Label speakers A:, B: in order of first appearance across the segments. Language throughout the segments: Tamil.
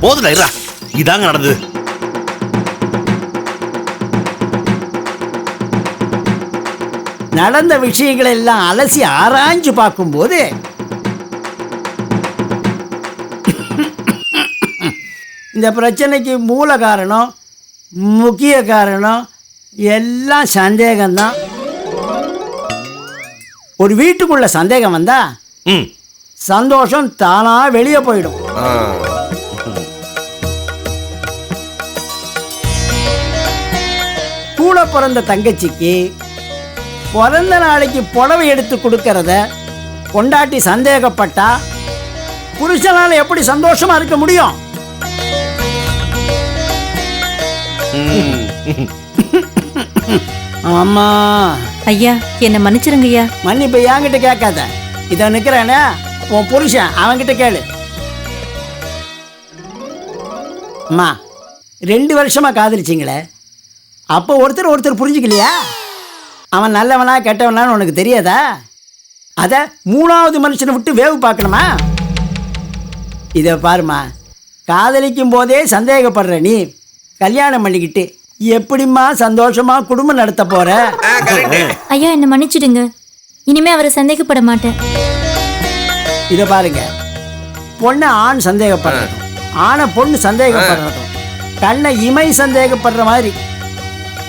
A: போதுடா இருடா. இதாங்க நடந்தது.
B: நடந்த விஷயங்களை எல்லாம் அலசி ஆராய்ஞ்சு பார்க்கும்போது இந்த பிரச்சனைக்கு மூல காரணம், முக்கிய காரணம் எல்லாம் சந்தேகம்தான். ஒரு வீட்டுக்குள்ள சந்தேகம் வந்தா சந்தோஷம் தானா வெளியே போயிடும். கூட பிறந்த தங்கச்சிக்கு பிறந்த நாளைக்கு புடவை எடுத்து கொடுக்கறத கொண்டாட்டி சந்தேகப்பட்டா புருஷனால எப்படி சந்தோஷமா இருக்க முடியும்? ஆமா
C: ஐயா, என்ன மன்னிச்சிருங்க ஐயா.
B: மன்னிப்பு என்கிட்ட கேட்காத. இத நிக்கிறேனே உன் புருஷன், அவன்கிட்ட கேளு. அம்மா 2 வருஷமா காதலிச்சிங்களே, அப்போ ஒருத்தர் புரிஞ்சுக்கலையா? அவன் நல்லவனா கெட்டவனான்னு உனக்கு தெரியாதா? அதை 3வது மனுஷனை விட்டு வேவு பார்க்கணுமா? இதை பாருமா, காதலிக்கும் போதே சந்தேகப்படுற நீ கல்யாணம் பண்ணிக்கிட்டு எப்படிம்மா சந்தோஷமா குடும்பம் நடத்த போற?
C: ஐயா, என்ன மன்னிச்சிடுங்க. இனிமே அவரை சந்தேகப்பட மாட்டேன்.
B: இதை பாருங்க, பொண்ணை ஆண் சந்தேகப்படுறதும் ஆணை பொண்ணு சந்தேகப்படுறதும் கண்ணை இமை சந்தேகப்படுற மாதிரி.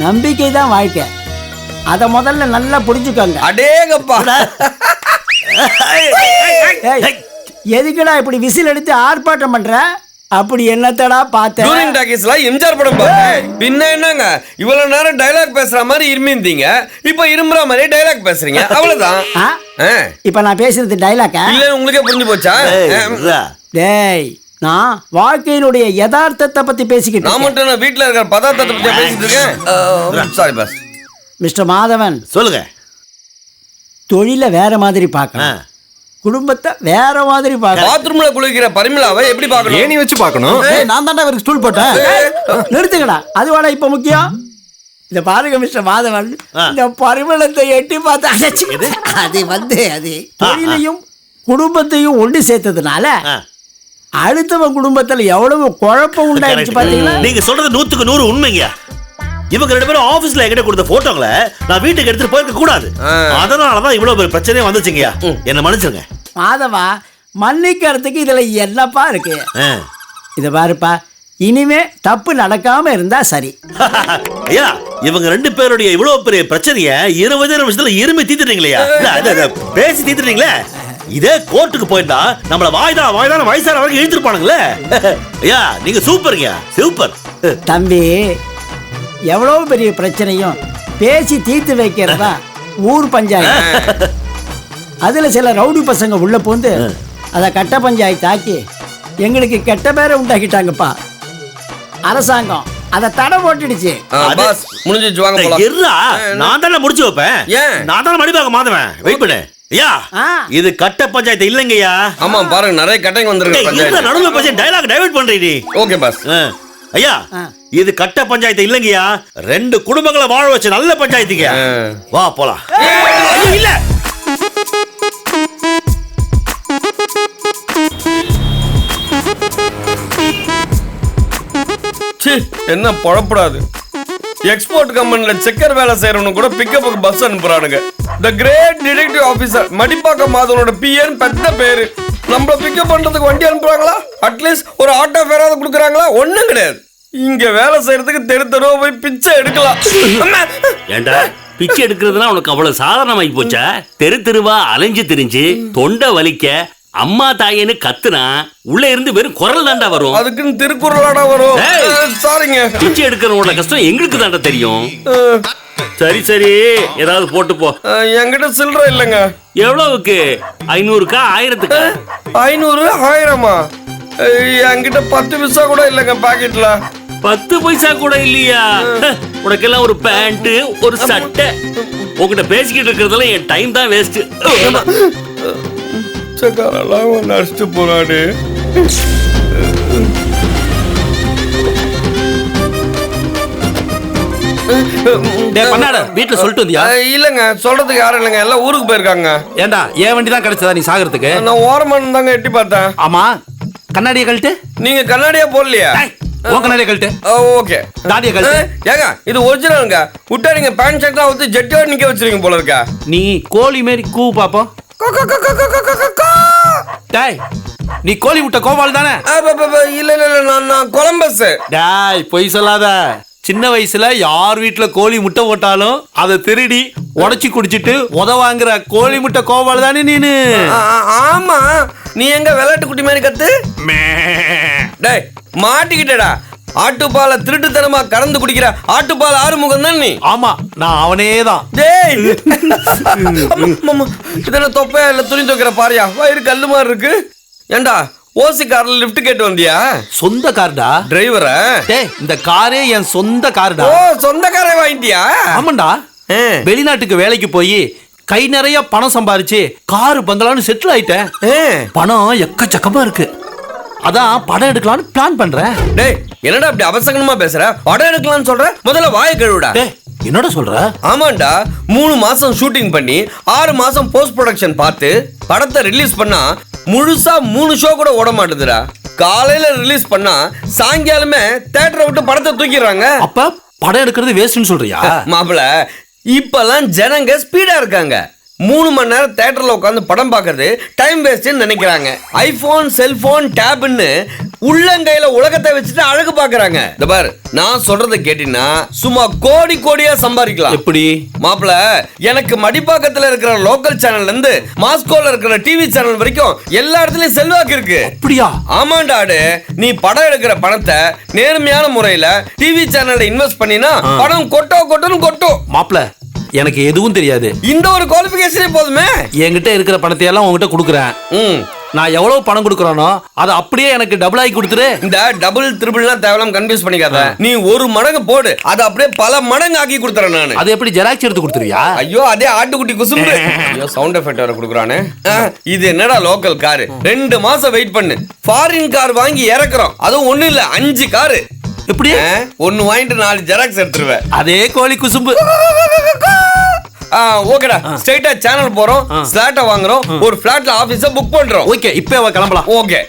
B: நம்பிக்கை தான் வாழ்க்கை. அத முதல்ல நல்லா புரிஞ்சுக்கோங்க.
D: அடேங்கப்பா.
B: எதுக்குடா இப்படி விசில் எடுத்து ஆர்ப்பாட்டம் பண்ற? அப்படி என்னத்தடா பார்த்தேன்?
D: டூரிங் டாக்கீஸ்ல எம்ஜிஆர் படம் பாரு. பின்ன என்னங்க இவ்வளவு நேரம் டயலாக் பேசுற மாதிரி இருந்தீங்க, இப்போ இரும்புற மாதிரி டயலாக் பேசுறீங்க, அவ்வளவுதான்.
B: இப்ப நான் பேசுறது டயலாக்கா
D: இல்ல? உங்களுக்கே புரிஞ்சு போச்சா?
B: டேய், நான் வாழ்க்கையினுடைய யதார்த்தத்தை பத்தி பேசிக்கிட்டு.
D: நான் மட்டும் நான் வீட்டுல இருக்கிற பதார்த்தத்தை பத்தி பேசிட்டு இருக்கேன். Sorry boss.
B: மிஸ்டர் மாதவன்,
A: சொல்லுங்க.
B: தொழில வேற மாதிரி பார்க்கணும், குடும்பத்தை வேற மாதிரி பார்க்கணும்.
D: பாத்ரூம்ல குளிக்கிற பரிமளாவை எப்படி பார்க்கணும்?
E: ஏணி வச்சு பார்க்கணும்.
B: நான் தாண்டா இவருக்கு ஸ்டூல் போட்டேன். நிறுத்துக்கடா, அதுவாடா இப்ப முக்கியம். இத பாருங்க மிஸ்டர் மாதவன், இந்த பரிமளத்தை எட்டி பார்த்தா அது தொழிலையும் குடும்பத்தையும் ஒன்று சேர்த்ததுனால அடுத்தவன் குடும்பத்துல எவ்வளவு குழப்பம் உண்டாயிடுச்சு பாத்தீங்களா?
A: நீங்க சொல்றது 100க்கு 100 உண்மைங்க. இவங்க 2 பேரும் ஆபீஸ்ல என்கிட்ட கொடுத்த போட்டோங்களை நான் வீட்டுக்கு எடுத்துட்டு போயிருக்க கூடாது. அதனாலதான் இவ்வளவு பெரிய பிரச்சனையே வந்துச்சுங்கயா. என்ன மன்னிச்சிருங்க.
B: மாதவா, மன்னிக்கிறதுக்கு இதுல என்னப்பா இருக்கு? இத பாருப்பா, இனிமே தப்பு நடக்காம இருந்தா சரி.
A: ஐயா, இவங்க 2 பேருடைய இவ்வளவு பெரிய பிரச்சனைய 20 நிமிஷத்துல இருமி தீத்துட்டீங்களா? பேசி தீத்துட்டீங்களே. இதே கோர்ட்டுக்கு போயிருந்தா நம்மள வாய்தான் வயசான வரைக்கும் இழுத்துருப்பானுங்களே. ஐயா, நீங்க சூப்பர்ங்க, சூப்பர்.
B: தம்பி, எவ்வளவு பெரிய பிரச்சனையும் பேசி தீர்த்து வைக்கிறதா ஊர் பஞ்சாயத்து. அதுல சில ரவுடி பசங்க உள்ள போந்து அதை கட்ட பஞ்சாயத்து ஆக்கி எங்களுக்கு கெட்ட பேரை உண்டாக்கிட்டாங்கப்பா. அரசாங்கம் அதை தடை போட்டுடுச்சு.
D: முடிஞ்சிச்சு, வாங்க போலாம்.
A: இருடா, நான் தானே முடிச்சு வைப்பேன். நான் தானே மடிப்பாக மாதவன். வெயிட் பண்ணு. ஐயா, இது கட்ட பஞ்சாயத்து இல்லைங்கய்யா.
D: ஆமா பாருங்க, நிறைய கட்டைங்க வந்திருக்கு.
A: நடுவுல பேசி டயலாக் டைவர்ட் பண்றீ.
D: Okay boss.
A: ஐயா, இது கட்ட பஞ்சாயத்து இல்லைங்கய்யா. 2 குடும்பங்களை வாழ வச்ச நல்ல பஞ்சாயத்துங்க. வா போலாம். இல்ல,
D: என்ன பொழப்படாது. எக்ஸ்போர்ட் கம்பெனில செக்கர் வேலை செய்யறவனு கூட பிக்கப்புக்கு பஸ் அனுப்புறானுங்க. தி கிரேட் டிடெக்டிவ் ஆபீசர் மடிப்பாக்க மாதவனோட பிஎன் பெத்த பேரு. நம்மள பிக்கப் பண்றதுக்கு வண்டி அனுப்புறாங்களா? அட்லீஸ்ட் ஒரு ஆட்டோ ஃபேராவது கொடுக்குறாங்களா? ஒண்ணும் கிடையாது. இங்க வேலை செய்யறதுக்கு தெருவா போய் பிச்சை எடுக்கலாம்.
F: ஏண்டா, பிச்சை எடுக்கிறதுனா உனக்கு அவ்வளவு சாதாரணமாகி போச்சா? தெருவா அலைஞ்சு திரிஞ்சு தொண்டை வலிக்க அம்மா தாயேன்னு கத்துனா உள்ள இருந்து வெறும் குரல் தாண்டா வரும்.
D: அதுக்குன்னு திருக்குறளாடா வரும். சாரிங்க,
F: பிச்சை எடுக்கிறவங்களோட கஷ்டம் எங்களுக்கு தாண்டா தெரியும். சரி சரி, ஏதாவது போட்டு போ.
D: என்கிட்ட சில்லற இல்லைங்க.
F: எவ்வளவுக்கு? 500க்கா 1000க்கா?
D: 500 1000மா? என்கிட்ட 10 பைசா கூட இல்லைங்க பாக்கெட்ல.
F: 10 பைசா கூட இல்லையா? உனக்கெல்லாம் ஒரு பேண்ட் ஒரு சட்டை. உங்ககிட்ட பேசிக்கிட்டு இருக்கிறதுல என் டைம் தான் வேஸ்ட்.
D: பிச்சைக்காரெல்லாம் நடிச்சுட்டு போறாடு.
E: வீட்டுல சொல்லிட்டு வந்தியா?
D: இல்லங்க, சொல்றதுக்கு யாரும் இல்லங்க, எல்லாம் ஊருக்கு போயிருக்காங்க.
E: ஏண்டா, ஏன் வண்டி தான் கிடைச்சதா நீ சாகிறதுக்கு?
D: நான் ஓரமான தாங்க எட்டி பார்த்தேன்.
E: ஆமா, கண்ணாடியை கழட்டு.
D: நீங்க கண்ணாடியா போடலையா?
E: டேய், உன் கண்ணாடியை கழட்டு.
D: ஓகே.
E: தாடியை கழட்டு.
D: ஏங்க இது ஒரிஜினலுங்க. விட்டா நீங்க பேண்ட் ஷர்ட்லாம் ஊத்தி ஜெட்டோட நிக்க வச்சிருக்கீங்க போல இருக்கா.
E: நீ கோழி மாரி கூ பாப்போம். டேய், நீ கோழி விட்ட கோபால் தானே?
D: இல்ல இல்ல இல்ல, நான் கொலம்பஸ்.
E: டேய், பொய் சொல்லாத. சின்ன வயசுல யார் வீட்டுல கோழி முட்டை போட்டாலும் அதை திருடி உடைச்சு குடிச்சிட்டு வாங்குற கோழி முட்டை கோபால் தானே நீனு?
D: ஆமா, நீ எங்க விளையாட்டு குட்டி மாதிரி கத்து? டேய், மாட்டிக்கிட்டடா. ஆட்டுப்பாலை திருட்டுத்தனமா கறந்து குடிக்கிற ஆட்டுப்பால் ஆறுமுகம் தான் நீ.
E: ஆமா, நான் அவனே தான்.
D: டேய், இதெல்லாம் தொப்பையா இல்ல துணி துவைக்கிற பாரியா? வயிறு கல்லு மாதிரி இருக்கு. ஏண்டா ஓசி கார்ல லிஃப்ட் கேட்டு வந்தியா?
E: சொந்த கார்டா
D: டிரைவரா?
E: டேய், இந்த காரே என் சொந்த கார்டா.
D: ஓ, சொந்த காரை வாங்கிட்டியா?
E: ஆமாண்டா. வெளிநாட்டுக்கு வேலைக்கு போய் கை நிறைய பணம் சம்பாரிச்சு காரு பங்களான்னு செட்டில் ஆயிட்டேன். பணம் எக்கச்சக்கமா இருக்கு. அதான் படம் எடுக்கலாம்னு பிளான் பண்றேன்.
D: டேய், என்னடா அப்படி அவசகனமா பேசுற? படம் எடுக்கலாம்னு சொல்ற, முதல்ல வாயை கழுவுடா.
E: டேய், என்னடா சொல்ற?
D: ஆமாண்டா, 3 மாசம் ஷூட்டிங் பண்ணி 6 மாசம் போஸ்ட் ப்ரொடக்ஷன் பார்த்து படத்தை ரிலீஸ் பண்ணா முழுசா 3 ஷோ கூட ஓட மாட்டேதுடா. காலையில ரிலீஸ் பண்ணா சாயங்காலமே தியேட்டரை விட்டு படத்தை தூக்கிடுறாங்க.
E: அப்ப படம் எடுக்கிறது வேஸ்ட்னு சொல்றியா?
D: மாப்பிள, இப்பெல்லாம் ஜனங்க ஸ்பீடா இருக்காங்க. 3 மணி நேரம் தியேட்டர்ல உட்காந்து படம் பார்க்கறது டைம் வேஸ்ட்னு நினைக்கிறாங்க. ஐபோன், செல்போன், டேப்னு உள்ளங்கையில உலகத்தை வச்சுட்டு அழகு பாக்குறாங்க. இந்த பாரு, நான் சொல்றத கேட்டீங்கன்னா சும்மா கோடி கோடியா சம்பாதிக்கலாம்.
E: எப்படி?
D: மாப்பிள, எனக்கு மடிப்பாக்கத்துல இருக்கிற லோக்கல் சேனல்ல இருந்து மாஸ்கோல இருக்கிற டிவி சேனல் வரைக்கும் எல்லா இடத்துலயும் செல்வாக்கு இருக்கு.
E: அப்படியா?
D: ஆமாண்டாடு, நீ படம் எடுக்கிற பணத்தை நேர்மையான முறையில டிவி சேனல்ல இன்வெஸ்ட் பண்ணினா படம் கொட்டோன்னு கொட்டும்.
E: மாப்பிள, எனக்கு எதுவும் தெரியாது.
D: இந்த ஒரு குவாலிஃபிகேஷனே போதுமே.
E: என்கிட்ட இருக்கிற பணத்தை எல்லாம் உங்ககிட்ட கொடுக்குறேன். நான் எவ்வளவு பணம் கொடுக்கறானோ அதை அப்படியே எனக்கு டபுள் ஆகி கொடுத்துரு.
D: இந்த டபுள் ட்ரிபிள்லாம் தேவலாம் கன்ஃபியூஸ் பண்ணிக்காத. நீ 1 மடங்கு போடு, அது அப்படியே பல மடங்கு ஆக்கி கொடுத்துறேன் நானு.
E: அது எப்படி ஜெராக்ஸ் எடுத்து கொடுத்துருவியா?
D: ஐயோ, அதே ஆட்டுக்குட்டி குசும்பு. ஐயோ, சவுண்ட் எஃபெக்ட் வேற கொடுக்குறானே. இது என்னடா லோக்கல் காரு? 2 மாசம் வெயிட் பண்ணு. ஃபாரின் கார் வாங்கி இறக்குறோம். அதுவும் ஒண்ணு இல்ல, 5 காரு.
E: எப்படி?
D: 1 வாங்கிட்டு 4 ஜெராக்ஸ் எடுத்துருவேன்.
E: அதே கோழி குசும்பு.
D: ஓகேடா, ஸ்ட்ரைட்டா சேனல் போறோம், ஃபிளாட்ட வாங்குறோம், ஒரு ஃபிளாட்ல ஆபீஸ புக் பண்றோம்.
E: ஓகே, இப்போ கிளம்பலாம்.
D: ஓகே.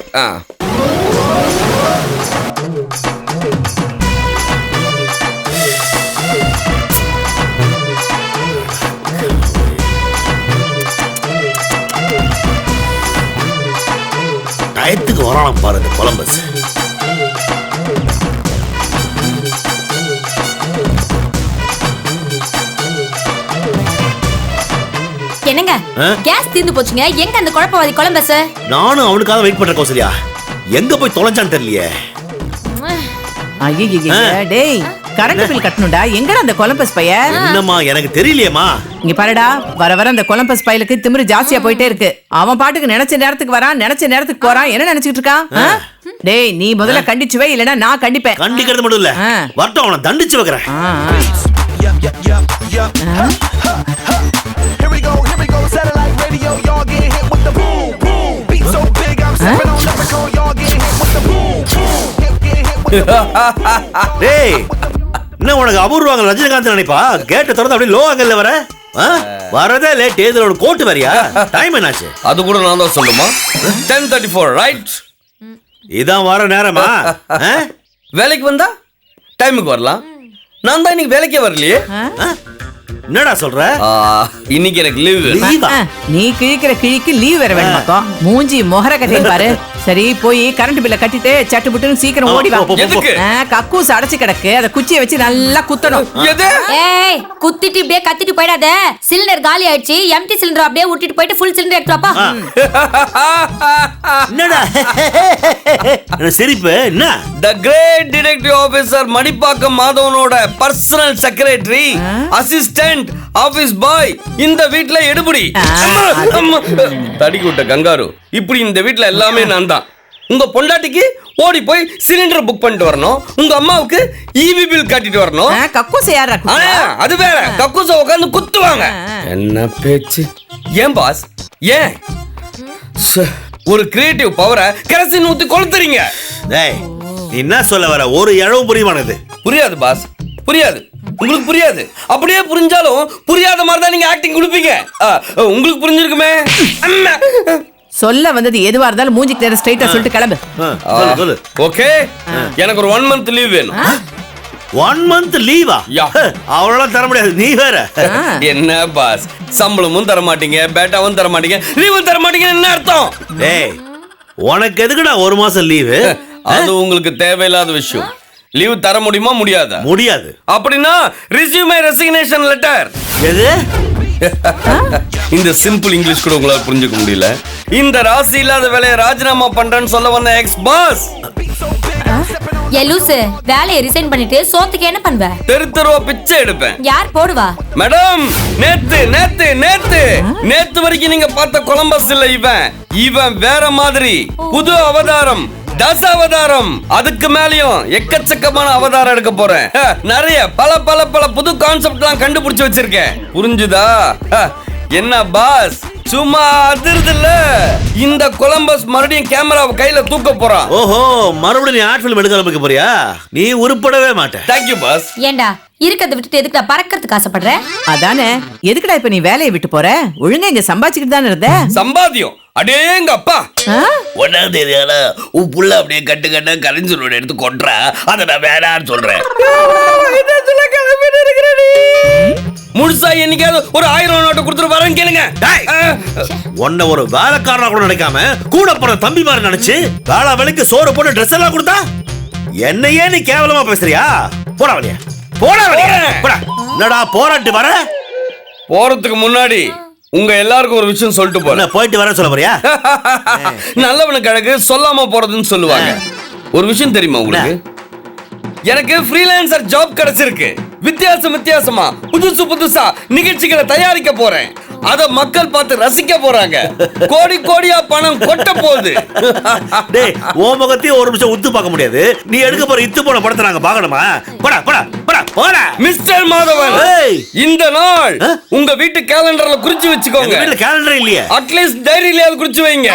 A: டயத்துக்கு வரானாம் பாரு இந்த கொலம்பஸ்.
C: என்னங்க, கேஸ் தீர்ந்து போச்சுங்க. எங்க அந்த குழப்பவாதி கொலம்பஸ்?
A: நானும் அவனுக்காக வெயிட் பண்றேன் கௌசல்யா. எங்க போய் தொலைஞ்சான்னு தெரியலையே.
G: ஐயோ, டேய், கரண்ட் பில் கட்டணும்டா. எங்கடா அந்த கொலம்பஸ் பைய?
A: என்னம்மா, எனக்கு தெரியலையேம்மா.
G: இங்க பாருடா, வர வர அந்த கொலம்பஸ் பையலுக்கு திமிரு ஜாஸ்தியா போயிட்டே இருக்கு. அவன் பாட்டுக்கு நினைச்ச நேரத்துக்கு வரான், நினைச்ச நேரத்துக்கு போறான். என்ன நினைச்சிட்டு இருக்கான்? டேய், நீ முதல்ல கண்டிச்சு வை, இல்லனா நான் கண்டிப்பேன்.
A: கண்டிக்கிறது மட்டும் இல்ல, வரட்டும், அவனை தண்டிச்சு வைக்கிறேன். டேய், என்ன உனக்கு அபூர்வாங்க ரஜினிகாந்த் நினைப்பா? கேட்ட திறந்து அப்படியே லோ ஆங்கல்ல வர வரதே லேட். ஏதோ கோட்டு வரியா? டைம் என்னாச்சு?
D: அது கூட நான் தான் சொல்லுமா? 10:34 ரைட்.
A: இதான் வர நேரமா?
D: வேலைக்கு வந்தா டைமுக்கு வரலாம். நான் தான் இன்னைக்கு வேலைக்கே வரலையே.
A: என்னடா சொல்ற?
D: இன்னைக்கு எனக்கு லீவ்.
G: நீ கிழிக்கிற கிழிக்கு லீவ் வேற வேணுமா? மூஞ்சி மொஹர கட்டின்னு பாரு. சரி, போய் கரண்ட் பில்ல கட்டிட்டு சட்டு புட்டுன்னு சீக்கிரம் ஓடி வா.
D: எதுக்கு?
G: கக்கூஸ் அடைச்சு கிடக்கு, அதை குச்சியை வச்சு நல்லா குத்தணும்.
C: ஏய், குத்திட்டு இப்படியே கத்திட்டு போயிடாத. சிலிண்டர் காலி ஆயிடுச்சு. எம்டி சிலிண்டர் அப்படியே விட்டுட்டு போயிட்டு ஃபுல் சிலிண்டர் எடுத்து வாப்பா.
A: என்னடா சிரிப்பு? என்ன?
D: The great detective officer Manippakkam மாதவனோட personal secretary, assistant, office boy இந்த வீட்ல எடுபடி. தடிக்கு விட்ட கங்காரு. இப்படி இந்த வீட்ல எல்லாமே நான் தான். உங்க பொண்டாட்டிக்கு ஓடி போய் சிலிண்டர் புக் பண்ணிட்டு வரணும். உங்க அம்மாவுக்கு ஈபி பில் கட்டிட்டு வரணும்.
G: கக்கூஸ் யாரா?
D: அது வேற, கக்கூச உட்கார்ந்து குத்துவாங்க. என்ன பேச்சு? ஏன் பாஸ், ஏன் ஒரு கிரியேட்டிவ் பவரை கரசின் ஊத்தி கொளுத்துறீங்க?
A: டேய், நீ என்ன சொல்ல வர? ஒரு இழவும் புரியுமானது?
D: புரியாது பாஸ், புரியாது. உங்களுக்கு புரியாது. அப்படியே புரிஞ்சாலும் புரியாத மாதிரி தான் நீங்க ஆக்டிங் கொடுப்பீங்க. உங்களுக்கு புரிஞ்சிருக்குமே.
G: சொல்ல வந்தது எதுவா இருந்தாலும் மூஞ்சிக்கு நேரம் ஸ்ட்ரைட்டா சொல்லிட்டு கிளம்பு.
A: சொல்லு சொல்லு.
D: ஓகே, எனக்கு ஒரு 1 month லீவ் வேணும்.
A: 1 month லீவா?
D: யா.
A: அவ்வளவு தர முடியாது, நீ வேற.
D: என்ன பாஸ், சம்பளமும் தர மாட்டீங்க, பேட்டாவும் தர மாட்டீங்க, லீவும் தர மாட்டீங்க, என்ன அர்த்தம்?
A: டேய், உனக்கு எதுக்குடா 1 மாசம் லீவு?
D: அது உங்களுக்கு தேவையில்லாத விஷயம். லீவ் தர முடியுமா முடியாதா?
A: முடியாது.
D: அப்படின்னா resume resignation letter.
A: எது?
D: இந்த சிம்பிள் இங்கிலீஷ் கூட உங்களால புரிஞ்சுக்க முடியல. இந்த ராசி இல்லாத வேலையை ராஜினாமா பண்றேன்னு சொல்ல வந்த எக்ஸ் பாஸ்.
C: ஏ லூசு, வேலையை ரிசைன் பண்ணிட்டு சோத்துக்கு என்ன பண்ணுவ?
D: தெரு தெருவா பிச்சை எடுப்பேன்.
C: யார் போடுவா?
D: மேடம், நேத்து வரைக்கும் நீங்க பார்த்த கொலம்பஸ் இல்ல இவன் வேற மாதிரி புது அவதாரம், தசாவதாரம். அதுக்கு மேலயும் எக்கச்சக்கமான அவதாரம் எடுக்க போறேன். நிறைய பல புது கான்செப்ட் எல்லாம் கண்டுபிடிச்சு வச்சிருக்கேன். புரிஞ்சுதா? என்ன பாஸ், சும்மா அதிர்துல்ல? இந்த கொலம்பஸ் மறுபடியும் கேமராவை கையில தூக்க போறான்.
A: ஓஹோ, மறுபடியும் நீ ஆர்ட் ஃபிலிம் எடுக்க ஆரம்பிக்க போறியா? நீ உருப்படவே மாட்ட.
D: Thank you boss.
C: ஏண்டா இருக்கறத விட்டுட்டு எதுக்குடா பறக்கிறதுக்கு ஆசைப்படுற?
G: அதானே, எதுக்குடா இப்ப நீ வேலையை விட்டு போற? ஒழுங்கா இங்க சம்பாதிச்சுக்கிட்டு தானே இருந்த.
D: சம்பாத்தியம் அடேங்க அப்பா.
G: ஆ?
F: ஒன்னாவது தெரியாத உன் புள்ள அப்படியே கட்டு கரைஞ்சலோட எடுத்து கொன்றா, அதை நான் வேணான்னு சொல்றேன்.
D: முழுசா என்னைக்காவது ஒரு 1000 நோட்டை கொடுத்துட்டு வரேன் கேளுங்க.
A: உன்ன ஒரு வேலைக்காரனா கூட நினைக்காம கூட போற தம்பி மாதிரி நினைச்சு வேலை வேலைக்கு சோறு போட்டு ட்ரெஸ் எல்லாம் கொடுத்தா என்னையே நீ கேவலமா பேசுறியா? போடா வெளிய, போடா வெளிய, போடா. என்னடா போராட்டி வர?
D: போறதுக்கு முன்னாடி உங்க எல்லாருக்கும் ஒரு விஷயம் சொல்லிட்டு போறேன்.
A: போயிட்டு வர சொல்ல போறியா?
D: நல்லவனுக்கு அழகு சொல்லாம போறதுன்னு சொல்லுவாங்க. ஒரு விஷயம் தெரியுமா உங்களுக்கு? எனக்கு ஃப்ரீலான்சர் ஜாப் கிடைச்சிருக்கு. வித்தியாசமா புதுசா நிகழ்ச்சிகளை தயாரிக்க போறேன். அத மக்கள் பார்த்து ரசிக்க போறாங்க. கோடியா பணம் கொட்ட போகுது.
A: டேய், ஓ முகத்தையும் ஒரு நிமிஷம் உத்து பார்க்க முடியாது. நீ எடுக்க போற இத்து போன படத்தை நாங்க பார்க்கணுமா? போடா போடா போடா போடா.
D: மிஸ்டர் மாதவன், இந்த நாள் உங்க வீட்டு கேலண்டர்ல குறிச்சு வச்சுக்கோங்க.
A: வீட்ல கேலண்டர் இல்லையே.
D: அட்லீஸ்ட் டைரியில குறிச்சு வைங்க.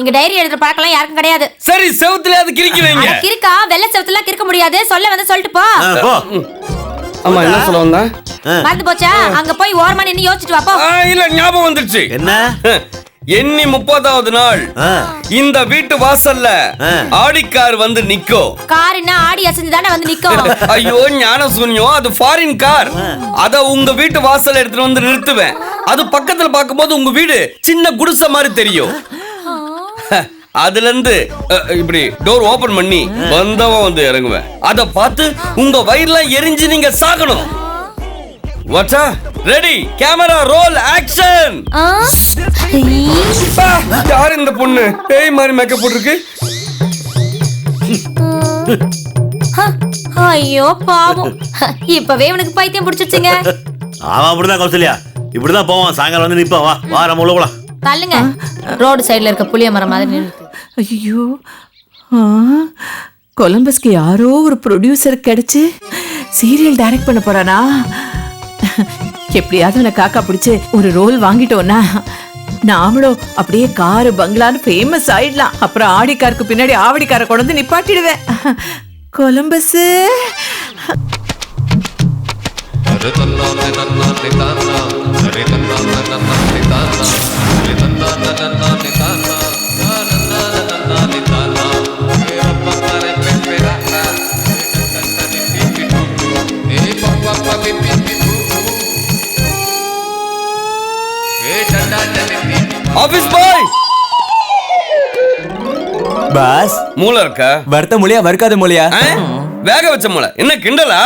C: இங்க டைரி எழுதுற பழக்கம் யாருக்கும் கிடையாது.
D: சரி, செவுத்துல அது கிறுக்கி வைங்க.
C: கிறுக்கா வெள்ளை செவுத்துல கிறுக்க முடியாது. சொல்ல வந்து சொல்லிட்டு போ.
A: போ.
D: அம்மா என்ன சொல்ல வந்தா?
C: மறந்து போச்சா? அங்க போய் ஓரமா நின்னு யோசிச்சுட்டு வா போ.
D: இல்ல, ஞாபகம் வந்துருச்சு.
A: என்ன?
D: எண்ணி 30வது நாள் இந்த வீட்டு வாசல்ல ஆடிக்கார் வந்து நிக்கும்.
C: காரின்னா ஆடி அசைஞ்சு தானே வந்து நிக்கும்.
D: ஐயோ ஞான சூன்யம், அது ஃபாரின் கார். அத உங்க வீட்டு வாசல்ல எடுத்துட்டு வந்து நிறுத்துவேன். அது பக்கத்துல பாக்கும்போது உங்க வீடு சின்ன குடிசை மாதிரி தெரியும். அதுல இருந்து இப்படி டோர் ஓபன் பண்ணி வந்தவன் வந்து இறங்குவேன். அத பார்த்து உங்க வயிறுலாம் எரிஞ்சு நீங்க சாகணும். வாட்டா ரெடி, கேமரா ரோல், ஆக்ஷன். யார் இந்த பொண்ணு? பேய் மாதிரி மேக்கப் போட்டுருக்கு.
C: ஐயோ பாவம், இப்பவே உனக்கு பைத்தியம் பிடிச்சிருச்சுங்க.
A: அவன் அப்படிதான் கௌசல்யா, இப்படிதான் போவான். சாயங்காலம் வந்து நிப்பான். வா வா, நம்ம உள்ள போலாம்.
C: தள்ளுங்க. ரோடு சைடுல இருக்க புளிய மரம் மாதிரி நின்று.
G: ஐயோ, கொலம்பஸ்க்கு யாரோ ஒரு ப்ரொடியூசர் கிடைச்சு சீரியல் டைரக்ட் பண்ண போறானா? எப்படியாவது உன காக்கா பிடிச்சு ஒரு ரோல் வாங்கிட்டோன்னா நாமளும் அப்படியே காரு பங்களான்னு ஃபேமஸ் ஆயிடலாம். அப்புறம் ஆடிக்காருக்கு பின்னாடி ஆவடிக்கார கொண்டு வந்து நிப்பாட்டிடுவேன். Columbus
D: office boy.
H: பாஸ்,
D: மூளை இருக்கா?
H: வறுத்த மூலையா வறுக்காத மூலையா?
D: வேக வச்ச மூளை. என்ன கிண்டலா?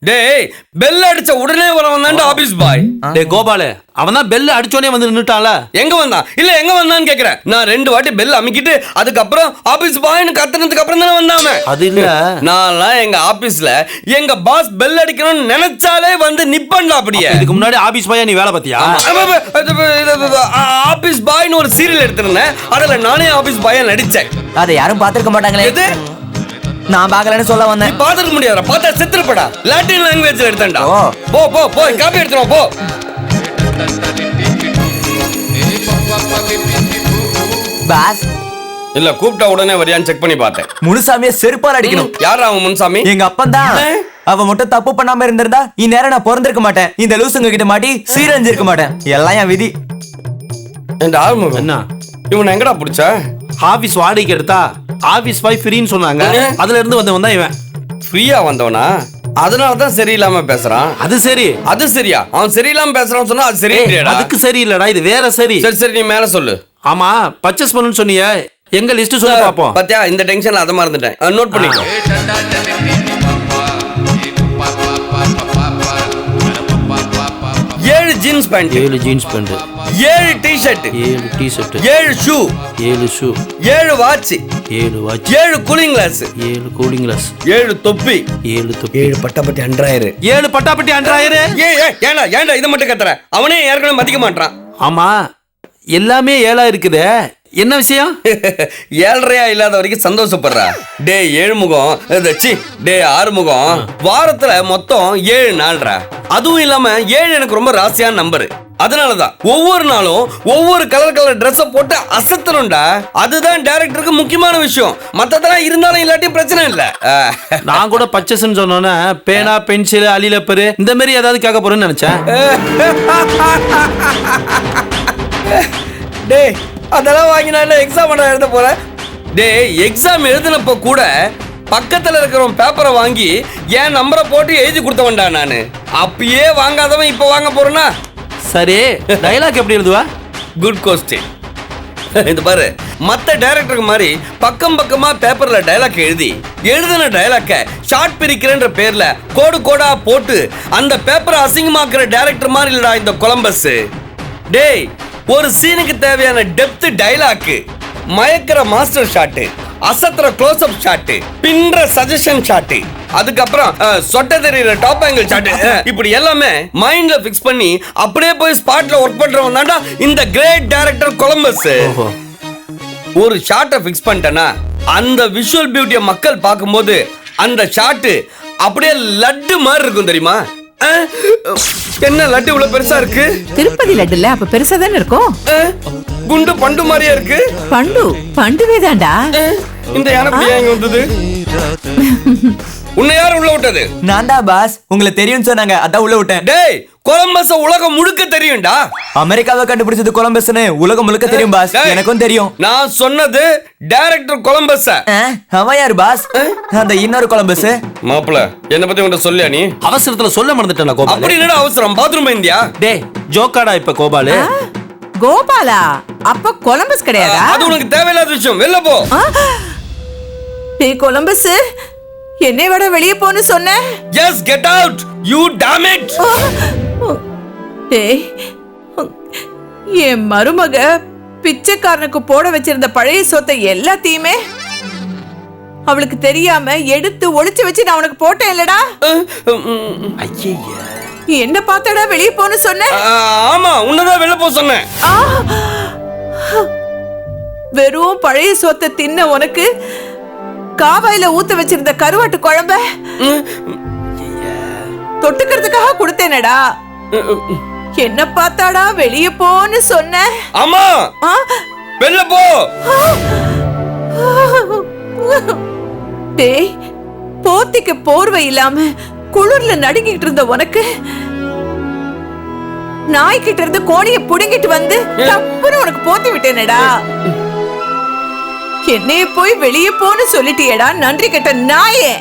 D: டேய், பெல் அடிச்ச உடனே வரவன் தான்டா ஆபீஸ் பாய்.
E: டேய் கோபாலு, அவன் தான் பெல் அடிச்சோனே வந்து நின்னுட்டான்ல.
D: எங்க வந்தான்? இல்ல எங்க வந்தான்னு கேக்குறேன். நான் 2 வாட்டி பெல் அமுக்கிட்டு அதுக்கப்புறம் ஆபீஸ் பாய்னு கத்துனதுக்கு அப்புறம் தானே வந்தாம.
E: அது இல்ல,
D: நான்லாம் எங்க ஆபீஸ்ல எங்க பாஸ் பெல் அடிக்கணும்னு நினைச்சாலே வந்து நிப்பண்டா அப்படியே.
E: இதுக்கு முன்னாடி ஆபீஸ் பாயா நீ வேலை பார்த்தியா?
D: ஆபீஸ் பாய்னு ஒரு சீரியல் எடுத்திருந்தேன். அதுல நானே ஆபீஸ் பாயா நடிச்சேன்.
H: அதை யாரும் பாத்துருக்க மாட்டாங்களே.
D: எது?
H: நான் பாக்கலன்னு சொல்ல வந்தேன்.
D: நீ பாத்துக்க முடியாதா? பார்த்தா செத்துருப்படா. லாட்டின் லாங்குவேஜ்ல எடுத்தேன்டா. போ காப்பி எடுத்துறோம் போ.
H: பாஸ்,
D: இல்ல கூப்பிட்டா உடனே வரியான்னு செக் பண்ணி பார்த்தேன்.
H: முனுசாமியை செருப்பால் அடிக்கணும்.
D: யாரா அவன் முன்சாமி?
H: எங்க அப்பன் தான். அவன் மட்டும் தப்பு பண்ணாம இருந்திருந்தா இந்நேரம் நான் பிறந்திருக்க மாட்டேன். இந்த லூசுங்க கிட்ட மாட்டி சீரழிஞ்சிருக்க மாட்டேன். எல்லாம் என் விதி.
D: என் ஆர்வம்
E: என்ன
D: இவன் எங்கடா பிடிச்ச?
E: ஆபீஸ் வாடகைக்கு எடுத்தா ஆபீஸ் பாய் ஃப்ரீன்னு சொன்னாங்க. அதுல இருந்து வந்தவன் தான் இவன்.
D: ஃப்ரீயா வந்தவனா? அதனால தான் சரியில்லாம பேசுறான்.
E: அது சரி.
D: அது சரியா? அவன் சரியில்லாம பேசுறான்னு சொன்னா அது சரியில்லையாடா?
E: அதுக்கு சரியில்லடா, இது வேற சரி.
D: சரி சரி, நீ மேல சொல்லு.
E: ஆமா, பர்ச்சேஸ் பண்ணனும் சொன்னியே, எங்க லிஸ்ட் சொல்ல பாப்போம்.
D: பாத்தியா, இந்த டென்ஷன்ல அத மறந்துட்டேன். நோட் பண்ணிக்கோ. 7 jeans pant,
E: 7 jeans pant,
D: 7 T-shirt,
E: 7 T-shirt,
D: 7 shoe,
E: 7 shoe,
D: 7 watch,
E: 7 watch,
D: 7 cooling glass,
E: 7 cooling glass,
D: 7 தொப்பி,
E: 7 தொப்பி,
D: 7 பட்டாபட்டி அண்டராயர்,
E: 7 பட்டாபட்டி அண்டராயர்.
D: ஏன்டா ஏன்டா இத மட்டும் கத்துற? அவனே ஏற்கனவே மதிக்க மாட்டான்.
E: ஆமா, எல்லாமே 7 இருக்குதே, என்ன விஷயம்?
D: 7.5 இல்லாத வரைக்கும் சந்தோஷப்படுறா. டே 7 முகம், டே 6 முகம், வாரத்துல மொத்தம் 7 நாள்ரா. அதுவும் இல்லாம 7 எனக்கு ரொம்ப ராசியான நம்பர். அதனாலதான் ஒவ்வொரு நாளும் ஒவ்வொரு கலர் ட்ரெஸ் போட்டு அசத்தணும்டா. அதுதான் டைரக்டருக்கு முக்கியமான விஷயம். மத்ததெல்லாம் இருந்தாலும் இல்லாட்டி பிரச்சனை இல்ல.
E: நான் கூட பர்ச்சேஸ்னு சொன்னோன்னே பேனா, பென்சில், அலிலப்பரு இந்த மாதிரி ஏதாவது கேட்க போறேன்னு நினைச்சேன்.
D: டே அதெல்லாம் வாங்கினா எக்ஸாம் எழுத போறேன். டே எக்ஸாம் எழுதினப்ப கூட பக்கத்துல இருக்கிறவன் பேப்பரை வாங்கி என் நம்பரை போட்டு எழுதி கொடுத்தவன்டா நானு. அப்பயே வாங்காதவன் இப்ப வாங்க போறேன்னா?
E: சரி, டயலாக் எப்படி எழுதுவா?
D: Good question. இந்த பாரு, மத்த டைரக்டருக்கு மாதிரி பக்கம் பக்கமா பேப்பர்ல டயலாக் எழுதின டயலாக்க ஷார்ட் பிரிக்கிறேன்ற பேர்ல கோடு கோடா போட்டு அந்த பேப்பரை அசிங்கமாக்குற டைரக்டர் மாதிரி இல்லடா இந்த கொலம்பஸ். டேய், ஒரு சீனுக்கு தேவையான டெப்த் டயலாக், மயக்கிற மாஸ்டர் ஷாட், அசத்துற க்ளோஸ் அப் ஷாட், பின்ற சஜஷன் ஷாட், அதுக்கப்புறம் சொட்ட தெரியுற டாப் ஆங்கிள் ஷாட், இப்படி எல்லாமே மைண்ட்ல ஃபிக்ஸ் பண்ணி அப்படியே போய் ஸ்பாட்ல ஒர்க் பண்றவன் தான்டா இந்த கிரேட் டைரக்டர் கொலம்பஸ். ஒரு ஷாட்டை ஃபிக்ஸ் பண்ணிட்டேன்னா அந்த விஷுவல் பியூட்டியை மக்கள் பார்க்கும்போது அந்த ஷாட் அப்படியே லட்டு மாதிரி இருக்கும் தெரியுமா? என்ன லட்டு இவ்வளவு பெருசா இருக்கு?
G: திருப்பதி லட்டுல அப்ப பெருசா தானே இருக்கும்.
D: குண்டு பண்டு மாதிரியா இருக்கு.
G: பண்டுவே தான்டா.
D: இந்த யானை எங்க வந்தது? உன்னை யார் உள்ள விட்டது?
H: நான் தான் பாஸ், உங்களுக்கு தெரியும் சொன்னாங்க, அதான் உள்ள விட்டேன்.
D: டேய், கொலம்பஸ் உலகம் முழுக்க தெரியும்டா.
H: அமெரிக்காவை கண்டுபிடிச்சது கொலம்பஸ்னு உலகம் முழுக்க தெரியும் பாஸ். எனக்கும் தெரியும்.
D: நான் சொன்னது டைரக்டர் கொலம்பஸ்.
H: அவன் யாரு பாஸ்? அந்த இன்னொரு கொலம்பஸ்.
D: மாப்பிள, என்ன பத்தி உன்கிட்ட சொல்லியா நீ?
E: அவசரத்துல சொல்ல மறந்துட்டேன் கோபால்.
D: அப்படி என்னடா அவசரம்? Bathroom India?
E: டேய், ஜோக்காடா இப்ப கோபாலு.
G: கோபாலா? அப்ப கொலம்பஸ் கிடையாதா?
D: அது உனக்கு தேவையில்லாத விஷயம். வெளில போ.
G: டேய் கொலம்பஸ், என்னை விட வெளியே போன்னு சொன்ன.
D: Yes, get out. You damn it.
G: டேய், என் மருமக பிச்சைக்காரனுக்கு போட வச்சிருந்த பழைய சொத்தை எல்லாத்தையுமே அவளுக்கு தெரியாம எடுத்து ஒளிச்சு வச்சு நான் உனக்கு போட்டேன் இல்லடா. என்ன பார்த்தடா வெளியே போன்னு சொன்ன?
D: ஆமா, உன்னதான் வெளில போ சொன்னேன்.
G: வெறும் பழைய சொத்தை தின்ன உனக்கு காவாயில ஊத்த வச்சிருந்த கருவாட்டு குழம்ப தொட்டுக்கிறதுக்காக கொடுத்தேனடா. என்ன பார்த்தாடா வெளியே போன்னு சொன்ன?
D: ஆமா, வெளில போ.
G: டேய், போத்திக்கு போர்வை இல்லாம குளிர்ல நடுங்கிட்டு இருந்த உனக்கு நாய்கிட்ட இருந்து கோணிய புடுங்கிட்டு வந்து தப்புன்னு உனக்கு போத்தி விட்டேனடா. என்னைய போய் வெளியே போன்னு சொல்லிட்டியேடா, நன்றி கெட்ட நாயே.